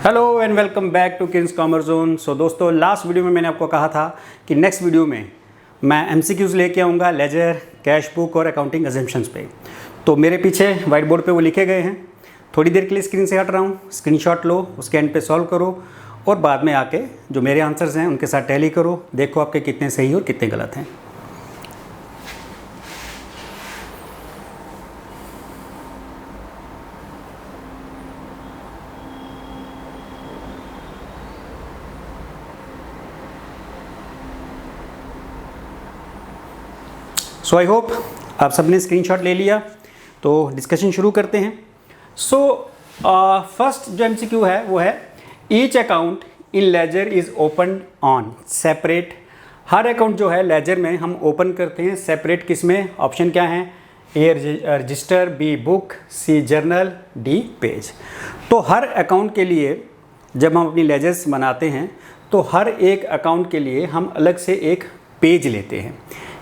Hello and welcome back to Kings Commerce Zone. So दोस्तों, last video में मैंने आपको कहा था कि नेक्स्ट वीडियो में मैं एमसीक्यूज़ लेके आऊँगा लेजर, कैश बुक और अकाउंटिंग अजम्पशंस पे। तो मेरे पीछे वाइट बोर्ड पे वो लिखे गए हैं। थोड़ी देर के लिए स्क्रीन से हट रहा हूँ, स्क्रीनशॉट लो, उसके एंड पे सॉल्व करो और बाद में आके जो मेरे आंसर्स हैं उनके साथ टैली करो, देखो आपके कितने सही और कितने गलत हैं। सो आई होप आप सबने स्क्रीनशॉट ले लिया। तो डिस्कशन शुरू करते हैं। सो फर्स्ट जो एमसीक्यू है वो है each account in laser is open on separate. Her account जो है लेजर में हम ओपन करते हैं सेपरेट। किस में? ऑप्शन क्या है? ए रजिस्टर, बी बुक, सी जर्नल, डी पेज। तो हर अकाउंट के लिए जब हम अपनी लेजर्स बनाते हैं तो हर एक अकाउंट के लिए हम अलग से एक पेज लेते हैं,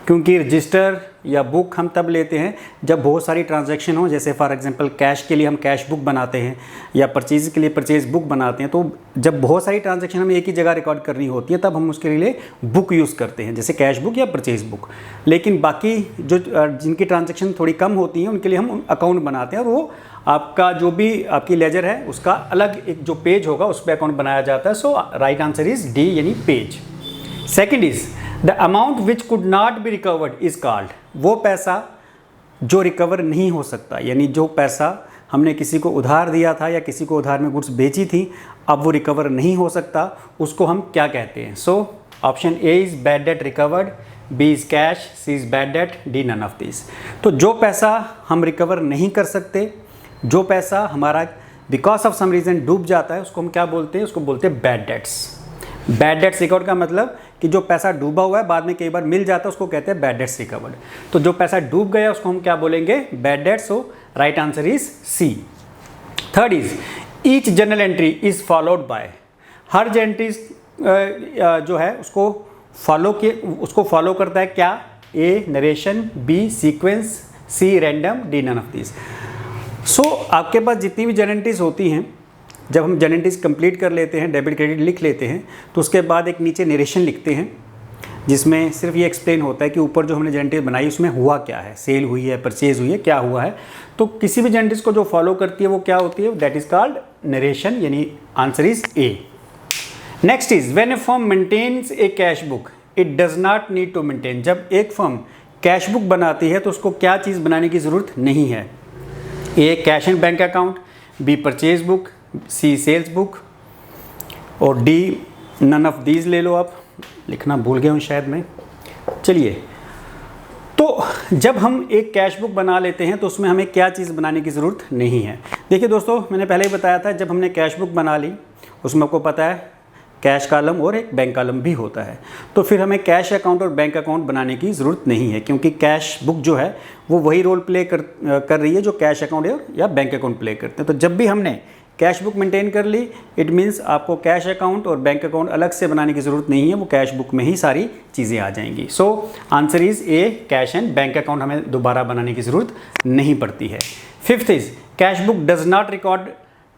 क्योंकि रजिस्टर या बुक हम तब लेते हैं जब बहुत सारी ट्रांजैक्शन हो। जैसे फॉर एग्जांपल कैश के लिए हम कैश बुक बनाते हैं या परचेज के लिए परचेज बुक बनाते हैं। तो जब बहुत सारी ट्रांजैक्शन हमें एक ही जगह रिकॉर्ड करनी होती है तब हम उसके लिए बुक यूज़ करते हैं, जैसे कैश बुक या परचेज बुक। लेकिन बाकी जो जिनकी ट्रांजैक्शन थोड़ी कम होती हैं उनके लिए हम अकाउंट बनाते हैं और वो आपका जो भी आपकी लेजर है उसका अलग एक जो पेज होगा उस पर अकाउंट बनाया जाता है। सो राइट आंसर इज डी, यानी page. Second is the amount which could not be recovered is called. वो पैसा जो रिकवर नहीं हो सकता, यानी जो पैसा हमने किसी को उधार दिया था या किसी को उधार में गुड्स बेची थी, अब वो रिकवर नहीं हो सकता, उसको हम क्या कहते हैं? So option A is bad debt recovered, B is cash, C is bad debt, D none of this. तो जो पैसा हम रिकवर नहीं कर सकते, जो पैसा हमारा बिकॉज ऑफ सम रीज़न डूब जाता है, उसको हम क्या बोलते हैं? उसको बोलते हैं bad debts. Bad debts recovered का मतलब कि जो पैसा डूबा हुआ है बाद में कई बार मिल जाता है, उसको कहते हैं बैड डेट्स रिकवर्ड। तो जो पैसा डूब गया उसको हम क्या बोलेंगे? Bad debts. So right answer is C. Third is each journal entry is followed by. हर एंट्री जो है उसको फॉलो करता है क्या? A narration, B sequence, C random, D none of this. So आपके पास जितनी भी जर्नल एंट्रीज होती हैं, जब हम जर्नल एंट्रीज कंप्लीट कर लेते हैं, डेबिट क्रेडिट लिख लेते हैं, तो उसके बाद एक नीचे नरेशन लिखते हैं जिसमें सिर्फ ये एक्सप्लेन होता है कि ऊपर जो हमने जर्नल एंट्री बनाई उसमें हुआ क्या है, सेल हुई है, परचेज हुई है, क्या हुआ है। तो किसी भी जर्नल एंट्रीज को जो फॉलो करती है वो क्या होती है? दैट इज कॉल्ड नरेशन, यानी answer is A. Next is when a firm maintains a cash book it does not need to maintain. जब एक फर्म कैश बुक बनाती है तो उसको क्या चीज़ बनाने की ज़रूरत नहीं है? A cash and bank account, B purchase book, C sales book और डी नन ऑफ दीज ले लो। आप लिखना भूल गया हूँ शायद मैं। चलिए, तो जब हम एक कैश बुक बना लेते हैं तो उसमें हमें क्या चीज़ बनाने की ज़रूरत नहीं है। देखिए दोस्तों, मैंने पहले ही बताया था जब हमने कैश बुक बना ली उसमें आपको पता है कैश कॉलम और एक बैंक कॉलम भी होता है। तो फिर हमें कैश अकाउंट और बैंक अकाउंट बनाने की ज़रूरत नहीं है, क्योंकि कैश बुक जो है वो वही रोल प्ले कर रही है जो कैश अकाउंट या बैंक अकाउंट प्ले करते हैं। तो जब भी हमने कैश बुक मेंटेन कर ली, इट मीन्स आपको कैश अकाउंट और बैंक अकाउंट अलग से बनाने की ज़रूरत नहीं है, वो कैश बुक में ही सारी चीज़ें आ जाएंगी। So answer is A, cash and bank account हमें दोबारा बनाने की ज़रूरत नहीं पड़ती है। Fifth is cash book does not record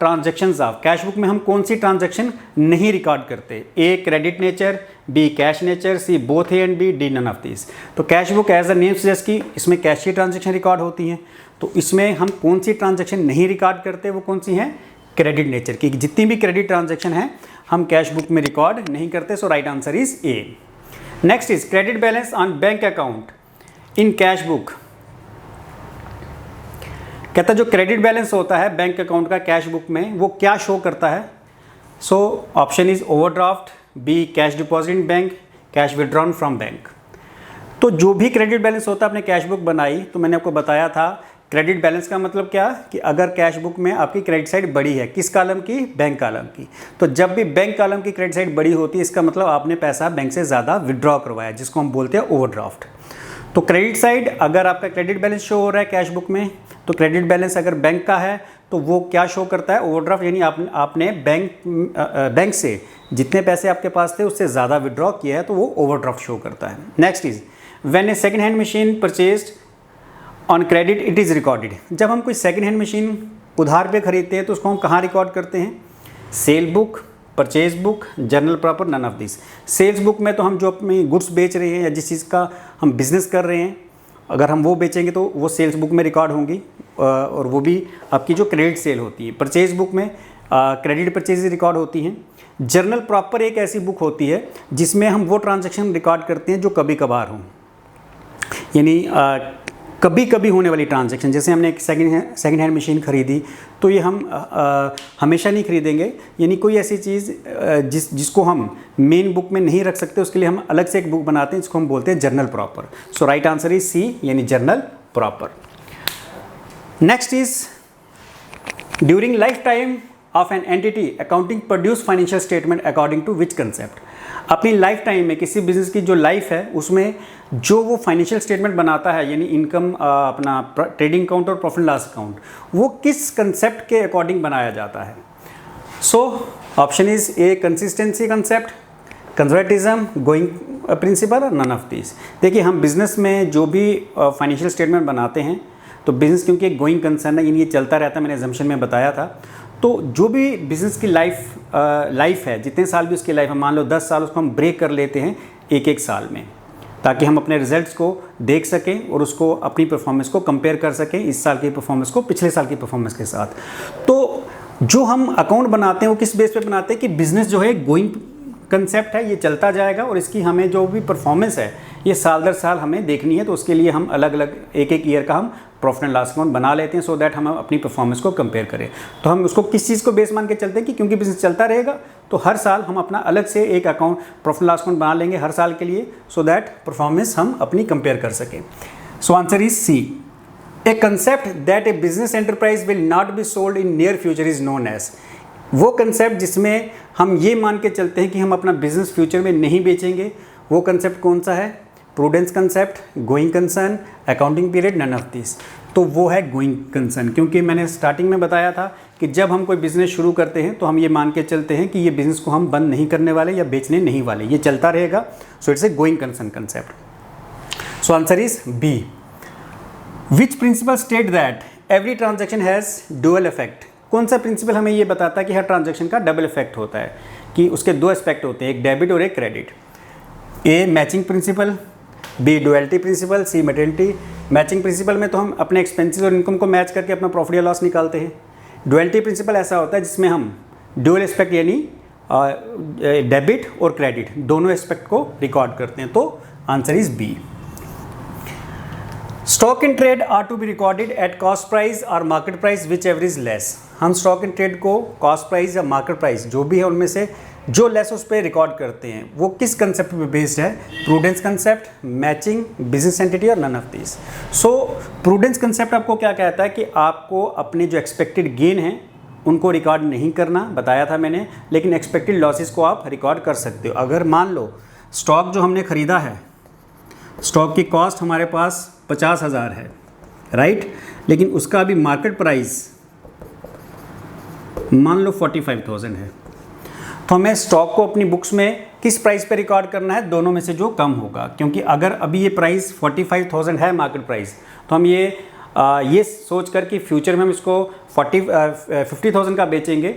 transactions of. Cash book में हम कौन सी ट्रांजैक्शन नहीं रिकॉर्ड करते? A credit nature, B cash nature, C both A and B, D none of this. तो cash book as a name suggest की इसमें cash की ट्रांजैक्शन रिकॉर्ड होती हैं, तो इसमें हम कौन सी ट्रांजैक्शन नहीं रिकॉर्ड करते? वो कौन सी हैं? क्रेडिट नेचर की। जितनी भी क्रेडिट ट्रांजैक्शन है हम कैश बुक में रिकॉर्ड नहीं करते। So right answer is A. Next is credit balance on bank account in cash book. कहता है जो क्रेडिट बैलेंस होता है बैंक अकाउंट का कैश बुक में वो क्या शो करता है? So option is overdraft, B cash deposit in bank, cash withdrawn from bank. तो जो भी क्रेडिट बैलेंस होता है, आपने कैश बुक बनाई तो मैंने आपको बताया था क्रेडिट बैलेंस का मतलब क्या कि अगर कैश बुक में आपकी क्रेडिट साइड बड़ी है, किस कॉलम की? बैंक कॉलम की। तो जब भी बैंक कॉलम की क्रेडिट साइड बड़ी होती है इसका मतलब आपने पैसा बैंक से ज़्यादा विड्रॉ करवाया, जिसको हम बोलते हैं ओवरड्राफ्ट। तो क्रेडिट साइड अगर आपका क्रेडिट बैलेंस शो हो रहा है कैश बुक में, तो क्रेडिट बैलेंस अगर बैंक का है तो वो क्या शो करता है? ओवरड्राफ्ट, यानी आपने बैंक से जितने पैसे आपके पास थे उससे ज़्यादा विड्रॉ किया है, तो वो ओवरड्राफ्ट शो करता है। Next is when A second hand machine purchased on credit it is recorded. जब हम कोई सेकेंड हैंड मशीन उधार पे खरीदते हैं तो उसको हम कहाँ रिकॉर्ड करते हैं? Sale book, purchase book, journal proper, none of this. Sales book में तो हम जो अपनी गुड्स बेच रहे हैं या जिस चीज़ का हम बिज़नेस कर रहे हैं, अगर हम वो बेचेंगे तो वो सेल्स बुक में रिकॉर्ड होंगी, और वो भी आपकी जो क्रेडिट सेल होती है। परचेज बुक में क्रेडिट परचेज रिकॉर्ड होती हैं। जर्नल प्रॉपर एक ऐसी बुक होती है जिसमें हम वो ट्रांजैक्शन रिकॉर्ड करते हैं जो कभी कभार हों, यानी कभी कभी होने वाली ट्रांजैक्शन। जैसे हमने एक सेकंड हैंड मशीन खरीदी, तो ये हम हमेशा नहीं खरीदेंगे, यानी कोई ऐसी चीज़ जिसको हम मेन बुक में नहीं रख सकते, उसके लिए हम अलग से एक बुक बनाते हैं जिसको हम बोलते हैं journal proper. So right answer is C, यानी journal proper. Next is during life time of an entity accounting produce financial statement according to which concept. अपनी लाइफ टाइम में किसी बिजनेस की जो लाइफ है उसमें जो वो फाइनेंशियल स्टेटमेंट बनाता है, यानी इनकम, अपना ट्रेडिंग अकाउंट और प्रॉफिट लॉस अकाउंट, वो किस कंसेप्ट के अकॉर्डिंग बनाया जाता है। So option is A consistency concept, conservatism, going principle और नन ऑफ दिस। देखिए, हम बिजनेस में जो भी फाइनेंशियल स्टेटमेंट बनाते हैं, तो बिजनेस क्योंकि एक गोइंग कंसर्न है, यानी ये चलता रहता है, मैंने एजम्पशन में बताया था। तो जो भी बिज़नेस की लाइफ है, जितने साल भी उसकी लाइफ है, मान लो 10 साल, उसको हम ब्रेक कर लेते हैं एक साल में, ताकि हम अपने रिजल्ट्स को देख सकें और उसको अपनी परफॉर्मेंस को कंपेयर कर सकें इस साल की परफॉर्मेंस को पिछले साल की परफॉर्मेंस के साथ। तो जो हम अकाउंट बनाते हैं वो किस बेस पे बनाते हैं कि बिज़नेस जो है गोइंग कंसेप्ट है, ये चलता जाएगा और इसकी हमें जो भी परफॉर्मेंस है ये साल दर साल हमें देखनी है। तो उसके लिए हम अलग अलग एक ईयर का हम प्रॉफिट एंड लॉस अकाउंट बना लेते हैं, सो दैट हम अपनी परफॉर्मेंस को कंपेयर करें। तो हम उसको किस चीज़ को बेस मान के चलते हैं कि क्योंकि बिजनेस चलता रहेगा, तो हर साल हम अपना अलग से एक account profit and loss account बना लेंगे हर साल के लिए, सो दैट परफॉर्मेंस हम अपनी कंपेयर कर सकें। So answer is C. A concept that a business enterprise will not be sold in near future is known as. वो कंसेप्ट जिसमें हम ये मान के चलते हैं कि हम अपना बिजनेस फ्यूचर में नहीं बेचेंगे, वो कंसेप्ट कौन सा है? Prudence concept, going concern, accounting period, none of this. तो वो है गोइंग कंसर्न, क्योंकि मैंने स्टार्टिंग में बताया था कि जब हम कोई बिज़नेस शुरू करते हैं तो हम ये मान के चलते हैं कि ये बिज़नेस को हम बंद नहीं करने वाले या बेचने नहीं वाले, ये चलता रहेगा। So it's a going concern concept. So answer is B. Which principle state that every transaction has dual effect. कौन सा प्रिंसिपल हमें ये बताता है कि हर ट्रांजैक्शन का डबल इफेक्ट होता है, कि उसके दो एस्पेक्ट होते हैं, एक डेबिट और एक credit. A matching principle, B duality principle, C materiality. Matching principle में तो हम अपने एक्सपेंसेस और इनकम को मैच करके अपना प्रॉफिट या लॉस निकालते हैं। डुअलिटी प्रिंसिपल ऐसा होता है जिसमें हम डुअल एस्पेक्ट यानी डेबिट और क्रेडिट दोनों एस्पेक्ट को रिकॉर्ड करते हैं। तो answer is B. Stock in trade are to be recorded at cost price और market price whichever is less. हम स्टॉक इन ट्रेड को कॉस्ट प्राइस या मार्केट प्राइस जो भी है उनमें से जो लेस उस पर रिकॉर्ड करते हैं, वो किस कंसेप्ट पे बेस्ड है? Prudence concept, matching, business entity और none of this. So prudence concept आपको क्या कहता है कि आपको अपने जो एक्सपेक्टेड गेन हैं उनको रिकॉर्ड नहीं करना, बताया था मैंने, लेकिन एक्सपेक्टेड लॉसेस को आप रिकॉर्ड कर सकते हो। अगर मान लो स्टॉक जो हमने ख़रीदा है, स्टॉक की कॉस्ट हमारे पास 50,000 है, राइट, लेकिन उसका अभी मार्केट प्राइस मान लो 45,000 है, तो हमें स्टॉक को अपनी बुक्स में किस प्राइस पे रिकॉर्ड करना है? दोनों में से जो कम होगा, क्योंकि अगर अभी ये प्राइस 45,000 है मार्केट प्राइस, तो हम ये सोच कर कि फ्यूचर में हम इसको 50,000 का बेचेंगे,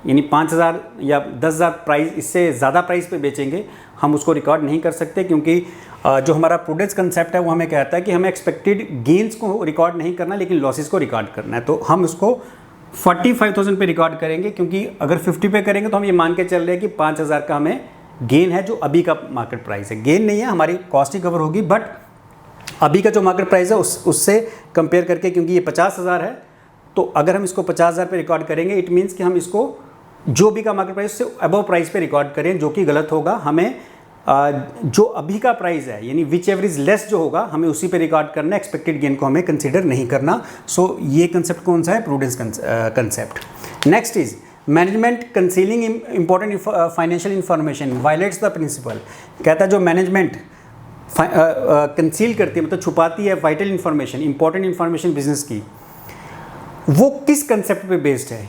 यानी 5,000 या 10,000 प्राइस, इससे ज़्यादा प्राइस पे बेचेंगे, हम उसको रिकॉर्ड नहीं कर सकते, क्योंकि जो हमारा प्रूडेंस कंसेप्ट है वो हमें कहता है कि हमें एक्सपेक्टेड गेन्स को रिकॉर्ड नहीं करना, लेकिन लॉसेस को रिकॉर्ड करना है। तो हम उसको 45,000 पे रिकॉर्ड करेंगे, क्योंकि अगर 50 पे करेंगे तो हम ये मान के चल रहे हैं कि 5,000 का हमें गेन है, जो अभी का मार्केट प्राइस है। गेन नहीं है, हमारी कॉस्ट ही कवर होगी, बट अभी का जो मार्केट प्राइस है उससे कंपेयर करके, क्योंकि ये 50,000 है, तो अगर हम इसको 50,000 पे रिकॉर्ड करेंगे, इट मीन्स कि हम इसको जो भी का मार्केट प्राइस से अबव प्राइस पे रिकॉर्ड करें, जो कि गलत होगा। हमें जो अभी का प्राइस है, यानी विच एवर इज लेस जो होगा, हमें उसी पे रिकॉर्ड करना है, एक्सपेक्टेड गेन को हमें कंसीडर नहीं करना। सो ये कंसेप्ट कौन सा है? Prudence concept. Next is management concealing important financial information violates the principle. कहता है जो मैनेजमेंट कंसील करती है, मतलब छुपाती है vital information, important information business की, वो किस कंसेप्ट पे बेस्ड है?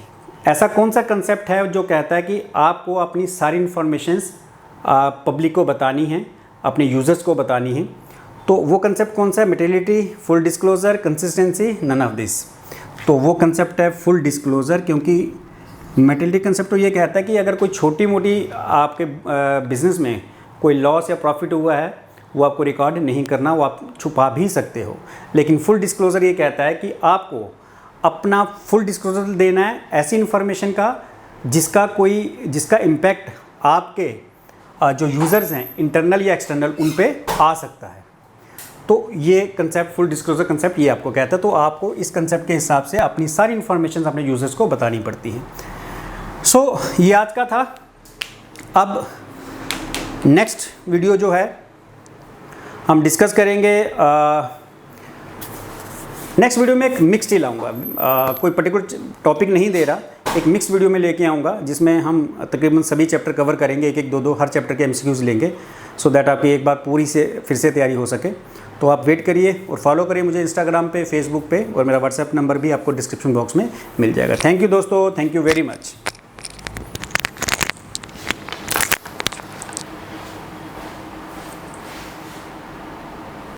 ऐसा कौन सा कंसेप्ट है जो कहता है कि आपको अपनी सारी इंफॉर्मेशंस पब्लिक को बतानी है, अपने यूज़र्स को बतानी है? तो वो कंसेप्ट कौन सा है? Materiality, full disclosure, consistency, none of this. तो वो कंसेप्ट है फुल डिस्क्लोजर, क्योंकि मेटेलिटी कंसेप्ट तो ये कहता है कि अगर कोई छोटी मोटी आपके बिजनेस में कोई लॉस या प्रॉफिट हुआ है वो आपको रिकॉर्ड नहीं करना, वो आप छुपा भी सकते हो। लेकिन फुल डिस्क्लोज़र ये कहता है कि आपको अपना फुल डिस्क्लोज़र देना है ऐसी इन्फॉर्मेशन का जिसका इम्पैक्ट आपके जो यूज़र्स हैं इंटरनल या एक्सटर्नल उन पे आ सकता है। तो ये कंसेप्ट फुल डिस्क्लोज़र कंसेप्ट ये आपको कहता है। तो आपको इस कंसेप्ट के हिसाब से अपनी सारी इन्फॉर्मेशन अपने यूज़र्स को बतानी पड़ती है। सो ये आज का था। अब नेक्स्ट वीडियो जो है हम डिस्कस करेंगे, नेक्स्ट वीडियो में एक मिक्स ही लाऊंगा, कोई पर्टिकुलर टॉपिक नहीं दे रहा, एक मिक्स वीडियो में लेके आऊँगा जिसमें हम तकरीबन सभी चैप्टर कवर करेंगे, एक एक दो हर चैप्टर के MCQs लेंगे, सो दैट आपकी एक बार पूरी से फिर से तैयारी हो सके। तो आप वेट करिए और फॉलो करिए मुझे इंस्टाग्राम पे, फेसबुक पे, और मेरा व्हाट्सएप नंबर भी आपको डिस्क्रिप्शन बॉक्स में मिल जाएगा। थैंक यू दोस्तों, थैंक यू वेरी मच।